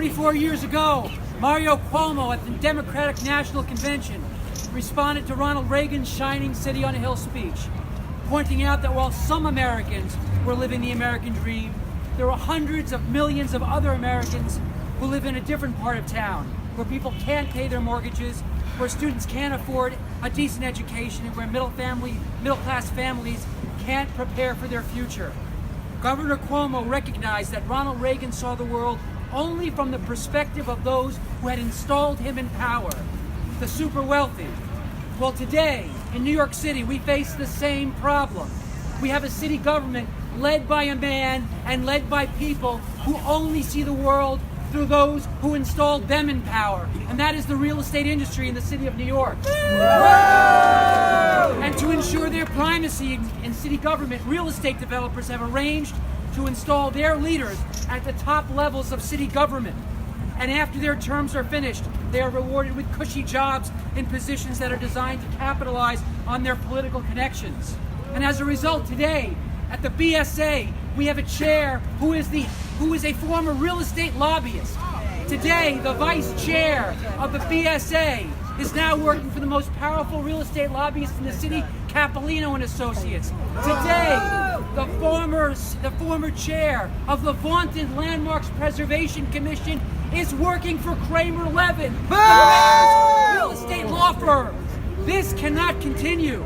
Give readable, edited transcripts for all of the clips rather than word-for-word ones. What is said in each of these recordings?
34 years ago, Mario Cuomo at the Democratic National Convention responded to Ronald Reagan's Shining City on a Hill speech, pointing out that while some Americans were living the American dream, there were hundreds of millions of other Americans who live in a different part of town, where people can't pay their mortgages, where students can't afford a decent education, and where middle-class families can't prepare for their future. Governor Cuomo recognized that Ronald Reagan saw the world only from the perspective of those who had installed him in power, the super wealthy. Well, today, in New York City, we face the same problem. We have a city government led by a man and led by people who only see the world through those who installed them in power, and that is the real estate industry in the city of New York. And to ensure their primacy in city government, real estate developers have arranged to install their leaders at the top levels of city government. And after their terms are finished, they are rewarded with cushy jobs in positions that are designed to capitalize on their political connections. And as a result, today, at the BSA, we have a chair who is a former real estate lobbyist. Today, the vice chair of the BSA is now working for the most powerful real estate lobbyist in the city, Capolino and Associates. Today, the former chair of the vaunted Landmarks Preservation Commission is working for Kramer Levin, the real estate law firm. This cannot continue.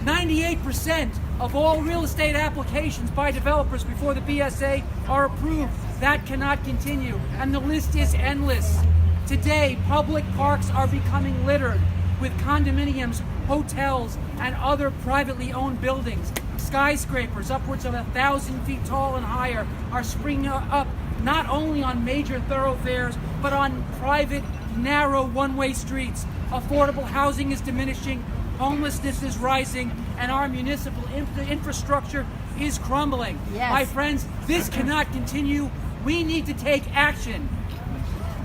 98% of all real estate applications by developers before the BSA are approved. That cannot continue, and the list is endless. Today, public parks are becoming littered with condominiums, hotels, and other privately owned buildings. Skyscrapers upwards of 1,000 feet tall and higher are springing up not only on major thoroughfares, but on private, narrow one-way streets. Affordable housing is diminishing, homelessness is rising, and our municipal infrastructure is crumbling. Yes. My friends, this cannot continue. We need to take action.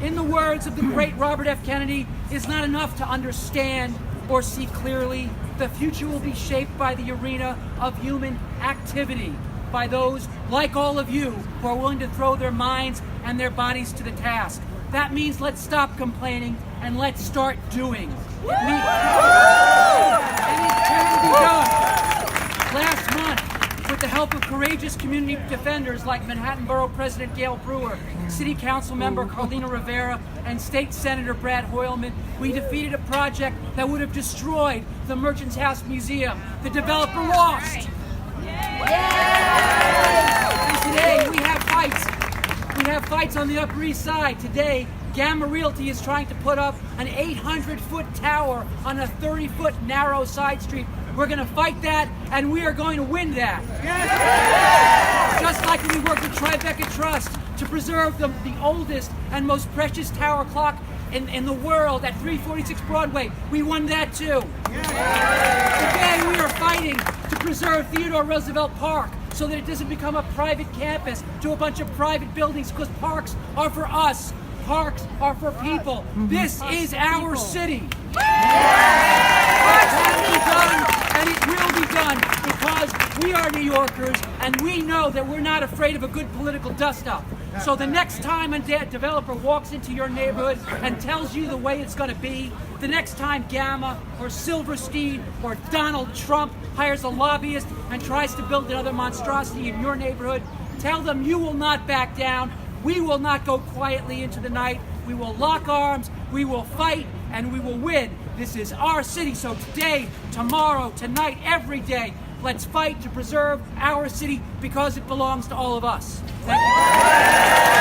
In the words of the great Robert F. Kennedy, it's not enough to understand or see clearly. The future will be shaped by the arena of human activity, by those like all of you who are willing to throw their minds and their bodies to the task. That means let's stop complaining and let's start doing. And it can be done. Last month, with the help of courageous community defenders like Manhattan Borough President Gail Brewer, City Council member Carlina Rivera, and State Senator Brad Hoylman, we defeated a project that would have destroyed the Merchants House Museum. The developer lost. And today we have fights. We have fights on the Upper East Side. Today, Gamma Realty is trying to put up an 800-foot tower on a 30-foot narrow side street. We're going to fight that, and we are going to win that. Just like when we worked with Tribeca Trust to preserve the oldest and most precious tower clock in the world at 346 Broadway. We won that too. Today we are fighting to preserve Theodore Roosevelt Park so that it doesn't become a private campus to a bunch of private buildings, because parks are for us. Parks are for people. This is our city. Parks have to be done, and it will be done, because we are New Yorkers, and we know that we're not afraid of a good political dust-up. So the next time a developer walks into your neighborhood and tells you the way it's going to be, the next time Gamma or Silverstein or Donald Trump hires a lobbyist and tries to build another monstrosity in your neighborhood, tell them you will not back down. We will not go quietly into the night. We will lock arms, we will fight, and we will win. This is our city. So today, tomorrow, tonight, every day, let's fight to preserve our city, because it belongs to all of us. Thank you.